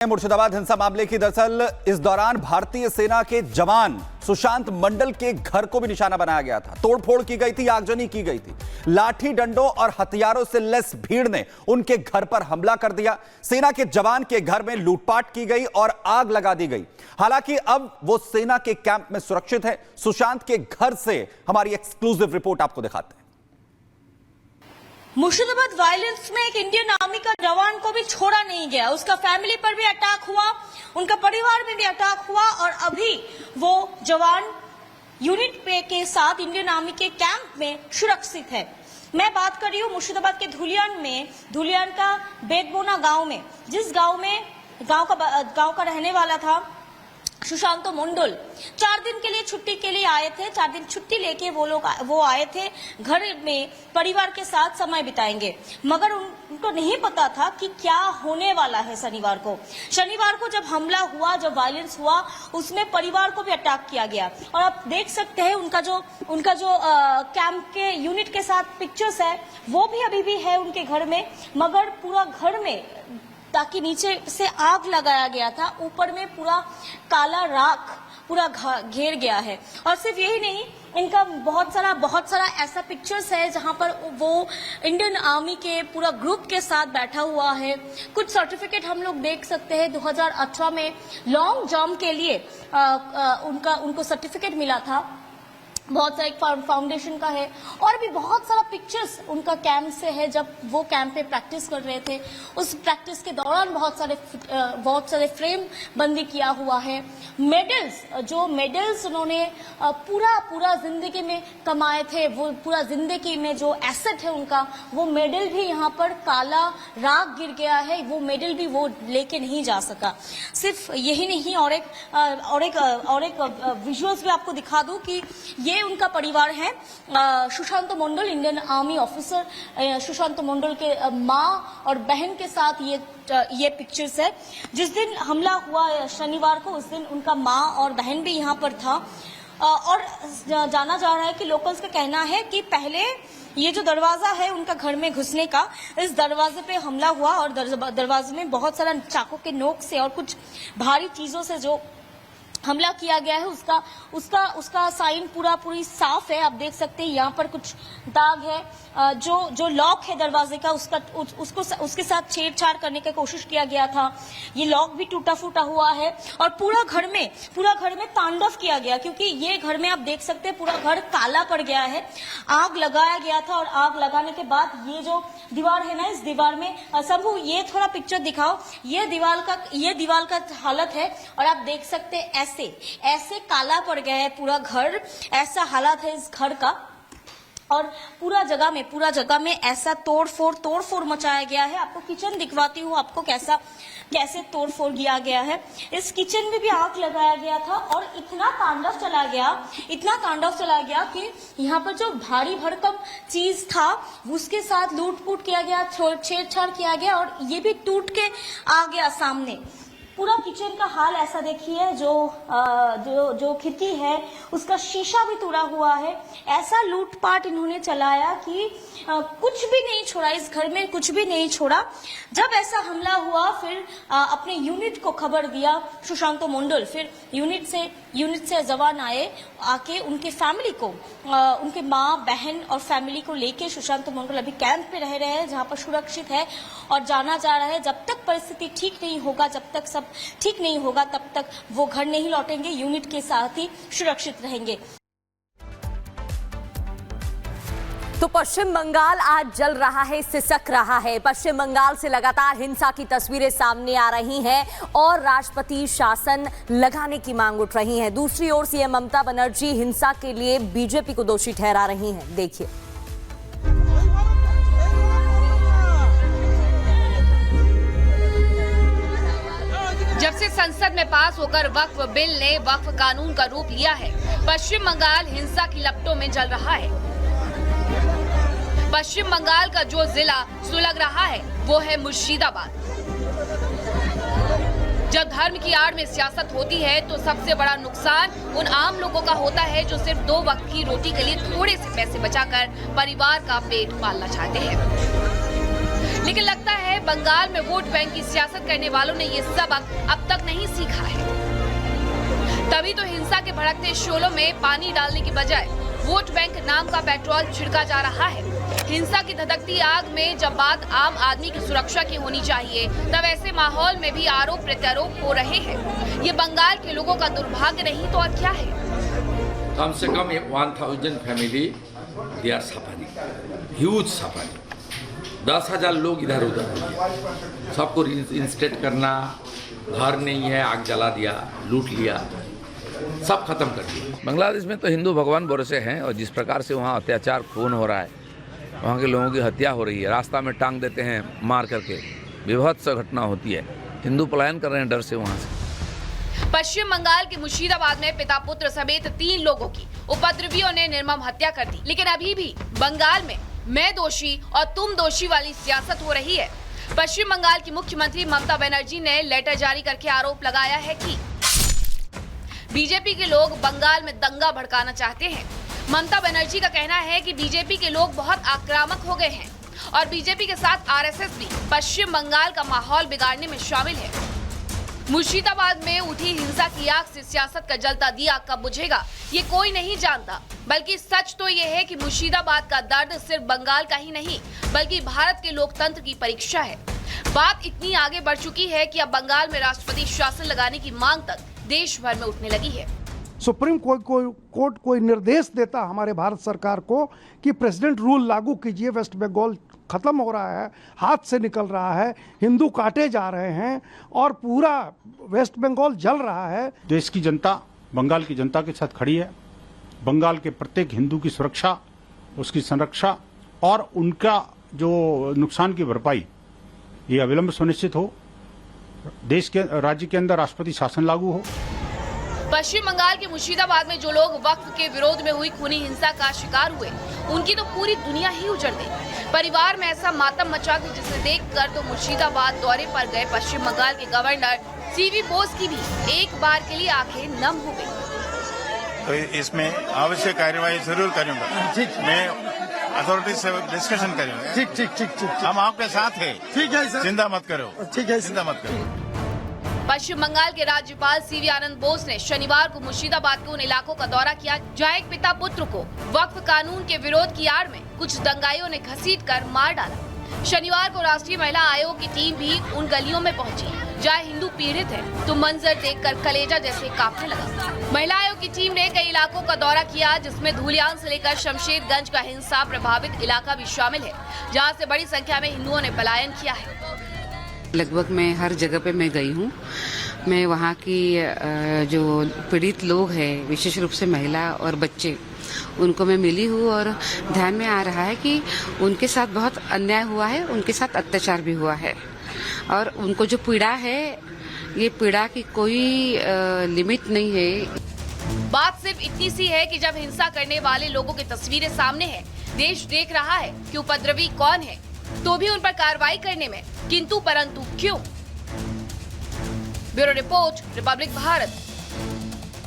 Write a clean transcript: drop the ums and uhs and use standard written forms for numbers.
मुर्शिदाबाद हिंसा मामले की दरअसल इस दौरान भारतीय सेना के जवान सुशांत मंडल के घर को भी निशाना बनाया गया था। तोड़फोड़ की गई थी, आगजनी की गई थी। लाठी डंडों और हथियारों से लैस भीड़ ने उनके घर पर हमला कर दिया। सेना के जवान के घर में लूटपाट की गई और आग लगा दी गई। हालांकि अब वो सेना के कैंप में सुरक्षित है। सुशांत के घर से हमारी एक्सक्लूसिव रिपोर्ट आपको दिखाते हैं। मुर्शिदाबाद वायलेंस में एक इंडियन आर्मी का जवान को भी छोड़ा नहीं गया। उसका फैमिली पर भी अटैक हुआ, उनका परिवार में भी अटैक हुआ और अभी वो जवान यूनिट पे के साथ इंडियन आर्मी के कैंप में सुरक्षित है। मैं बात कर रही हूँ मुर्शिदाबाद के धुलियान का बेदबोना गांव में, जिस गांव का रहने वाला था सुशांत मंडल। 4 दिन के लिए छुट्टी के लिए आए थे। 4 दिन छुट्टी लेके वो आए थे घर में, परिवार के साथ समय बिताएंगे, मगर उनको नहीं पता था कि क्या होने वाला है। शनिवार को जब हमला हुआ, जब वायलेंस हुआ, उसमें परिवार को भी अटैक किया गया। और आप देख सकते हैं उनका जो कैंप के यूनिट के साथ पिक्चर्स है, वो भी अभी भी है उनके घर में, मगर पूरा घर में ताकि नीचे से आग लगाया गया था, ऊपर में पूरा काला राख पूरा घेर गया है। और सिर्फ यही नहीं, इनका बहुत सारा ऐसा पिक्चर्स है जहां पर वो इंडियन आर्मी के पूरा ग्रुप के साथ बैठा हुआ है। कुछ सर्टिफिकेट हम लोग देख सकते हैं। 2018 में लॉन्ग जंप के लिए उनको सर्टिफिकेट मिला था। बहुत सारा एक फाउंडेशन का है और भी बहुत सारा पिक्चर्स उनका कैंप से है, जब वो कैंप पे प्रैक्टिस कर रहे थे। उस प्रैक्टिस के दौरान बहुत सारे फ्रेम बंदी किया हुआ है। मेडल्स उन्होंने पूरा जिंदगी में कमाए थे, वो पूरा जिंदगी में जो एसेट है उनका, वो मेडल भी यहाँ पर काला राख गिर गया है। वो मेडल भी वो लेके नहीं जा सका। सिर्फ यही नहीं, और एक विजुअल्स भी आपको दिखा दूं कि ये उनका परिवार है। सुशांत मंडल, इंडियन आर्मी ऑफिसर सुशांत मंडल के माँ और बहन के साथ ये पिक्चर्स है। जिस दिन हमला हुआ शनिवार को, उस दिन उनका माँ और बहन भी यहाँ पर था। और जाना जा रहा है कि लोकल्स का कहना है कि पहले ये जो दरवाजा है उनका घर में घुसने का, इस दरवाजे पे हमला हुआ और दरवाजे में बहुत सारा चाकू के नोक से और कुछ भारी चीजों से जो हमला किया गया है, उसका साइन पूरी साफ है। आप देख सकते हैं यहाँ पर कुछ दाग है। जो लॉक है दरवाजे का, उसके साथ छेड़छाड़ करने की कोशिश किया गया था। ये लॉक भी टूटा फूटा हुआ है और पूरा घर में तांडव किया गया, क्योंकि ये घर में आप देख सकते हैं पूरा घर काला पड़ गया है। आग लगाया गया था और आग लगाने के बाद ये जो दीवार है ना, इस दीवार में सबू ये थोड़ा पिक्चर दिखाओ। ये दीवार का हालत है और आप देख सकते हैं ऐसे काला पड़ गया है पूरा घर। ऐसा हालत है इस घर का और पूरा जगह में ऐसा तोड़फोड़ मचाया गया है। आपको किचन दिखवाती हूँ, आपको कैसे तोड़फोड़ किया गया है। इस किचन में भी आग लगाया गया था और इतना तांडव चला गया कि यहाँ पर जो भारी भरकम चीज था उसके साथ लूटपूट किया गया, छेड़छाड़ किया गया और ये भी टूट के आ गया सामने। पूरा किचन का हाल ऐसा देखिए, जो खिड़की है उसका शीशा भी टूटा हुआ है। ऐसा लूटपाट इन्होंने चलाया कि कुछ भी नहीं छोड़ा, इस घर में कुछ भी नहीं छोड़ा। जब ऐसा हमला हुआ, फिर अपने यूनिट को खबर दिया सुशांत मंडल। फिर यूनिट से जवान आके उनके फैमिली को, उनके माँ बहन और फैमिली को लेके सुशांत मंडल अभी कैंप पे रह रहे हैं, जहाँ पर सुरक्षित है। और जाना जा रहा है जब तक परिस्थिति ठीक नहीं होगा, जब तक सब ठीक नहीं होगा, तब तक वो घर नहीं लौटेंगे, यूनिट के साथ ही सुरक्षित रहेंगे। तो पश्चिम बंगाल आज जल रहा है, सिसक रहा है। पश्चिम बंगाल से लगातार हिंसा की तस्वीरें सामने आ रही हैं और राष्ट्रपति शासन लगाने की मांग उठ रही है। दूसरी ओर सीएम ममता बनर्जी हिंसा के लिए बीजेपी को दोषी ठहरा रही हैं। देखिए। जब से संसद में पास होकर वक्फ बिल ने वक्फ कानून का रूप लिया है, पश्चिम बंगाल हिंसा की लपटों में जल रहा है। पश्चिम बंगाल का जो जिला सुलग रहा है वो है मुर्शिदाबाद। जब धर्म की आड़ में सियासत होती है तो सबसे बड़ा नुकसान उन आम लोगों का होता है जो सिर्फ 2 वक्त की रोटी के लिए थोड़े से पैसे बचाकर परिवार का पेट पालना चाहते हैं। लेकिन लगता लगता है बंगाल में वोट बैंक की सियासत करने वालों ने ये सबक अब तक नहीं सीखा है। तभी तो हिंसा के भड़कते शोलों में पानी डालने की बजाय वोट बैंक नाम का पेट्रोल छिड़का जा रहा है। हिंसा की धधकती आग में जब बात आम आदमी की सुरक्षा की होनी चाहिए, तब ऐसे माहौल में भी आरोप प्रत्यारोप हो रहे हैं। ये बंगाल के लोगों का दुर्भाग्य नहीं तो और क्या है। कम से कम 1000 family they are suffering, huge suffering. 10,000 लोग इधर उधर, सबको इंस्टेट करना, घर नहीं है, आग जला दिया, लूट लिया, सब खत्म कर दिया। बांग्लादेश में तो हिंदू भगवान भरोसे हैं, और जिस प्रकार से वहाँ अत्याचार खून हो रहा है, वहाँ के लोगों की हत्या हो रही है, रास्ता में टांग देते हैं मार करके, विभत्स घटना होती है। हिंदू पलायन कर रहे हैं डर से वहाँ से। पश्चिम बंगाल के मुर्शिदाबाद में पिता पुत्र समेत 3 लोगों की उपद्रवियों ने निर्मम हत्या कर दी। लेकिन अभी भी बंगाल में मैं दोषी और तुम दोषी वाली सियासत हो रही है। पश्चिम बंगाल की मुख्यमंत्री ममता बनर्जी ने लेटर जारी करके आरोप लगाया है कि बीजेपी के लोग बंगाल में दंगा भड़काना चाहते हैं। ममता बनर्जी का कहना है कि बीजेपी के लोग बहुत आक्रामक हो गए हैं और बीजेपी के साथ आरएसएस भी पश्चिम बंगाल का माहौल बिगाड़ने में शामिल है। मुर्शिदाबाद में उठी हिंसा की आग से सियासत का जलता दिया कब बुझेगा, ये कोई नहीं जानता। बल्कि सच तो ये है कि मुर्शिदाबाद का दर्द सिर्फ बंगाल का ही नहीं, बल्कि भारत के लोकतंत्र की परीक्षा है। बात इतनी आगे बढ़ चुकी है कि अब बंगाल में राष्ट्रपति शासन लगाने की मांग तक देश भर में उठने लगी है। सुप्रीम कोर्ट कोई निर्देश देता हमारे भारत सरकार को कि प्रेसिडेंट रूल लागू कीजिए, वेस्ट बंगाल खत्म हो रहा है, हाथ से निकल रहा है, हिंदू काटे जा रहे हैं और पूरा वेस्ट बंगाल जल रहा है। देश की जनता बंगाल की जनता के साथ खड़ी है। बंगाल के प्रत्येक हिंदू की सुरक्षा, उसकी संरक्षा और उनका जो नुकसान की भरपाई ये अविलंब सुनिश्चित हो। देश के राज्य के अंदर राष्ट्रपति शासन लागू हो। पश्चिम बंगाल के मुर्शिदाबाद में जो लोग वक्फ के विरोध में हुई खूनी हिंसा का शिकार हुए, उनकी तो पूरी दुनिया ही उजड़ गई। परिवार में ऐसा मातम मचा कि जिसे देखकर तो मुर्शिदाबाद दौरे पर गए पश्चिम बंगाल के गवर्नर सीवी बोस की भी एक बार के लिए आंखें नम हो गई। तो इसमें आवश्यक कार्यवाही जरूर करूंगा। ठीक, मैं अथॉरिटी से डिस्कशन करूंगा। ठीक ठीक ठीक ठीक, हम आपके साथ हैं। ठीक है सर, चिंता मत करो। ठीक है, चिंता मत करो। पश्चिम बंगाल के राज्यपाल सीवी आनंद बोस ने शनिवार को मुर्शिदाबाद के उन इलाकों का दौरा किया जहां एक पिता पुत्र को वक्फ कानून के विरोध की आड़ में कुछ दंगाइयों ने घसीटकर मार डाला। शनिवार को राष्ट्रीय महिला आयोग की टीम भी उन गलियों में पहुंची जहां हिंदू पीड़ित है, तो मंजर देखकर कलेजा जैसे कांपने लगा। महिला आयोग की टीम ने कई इलाकों का दौरा किया, जिसमें धूलियान से लेकर शमशेरगंज का हिंसा प्रभावित इलाका भी शामिल है, जहाँ से बड़ी संख्या में हिंदुओं ने पलायन किया है। लगभग मैं हर जगह पे मैं गई हूँ। मैं वहाँ की जो पीड़ित लोग हैं, विशेष रूप से महिला और बच्चे, उनको मैं मिली हूँ और ध्यान में आ रहा है कि उनके साथ बहुत अन्याय हुआ है, उनके साथ अत्याचार भी हुआ है और उनको जो पीड़ा है, ये पीड़ा की कोई लिमिट नहीं है। बात सिर्फ इतनी सी है कि जब हिंसा करने वाले लोगों की तस्वीरें सामने है, देश देख रहा है कि उपद्रवी कौन है, तो भी उन पर कार्रवाई करने में किंतु परंतु क्यों। Bureau report, Republic Bharat.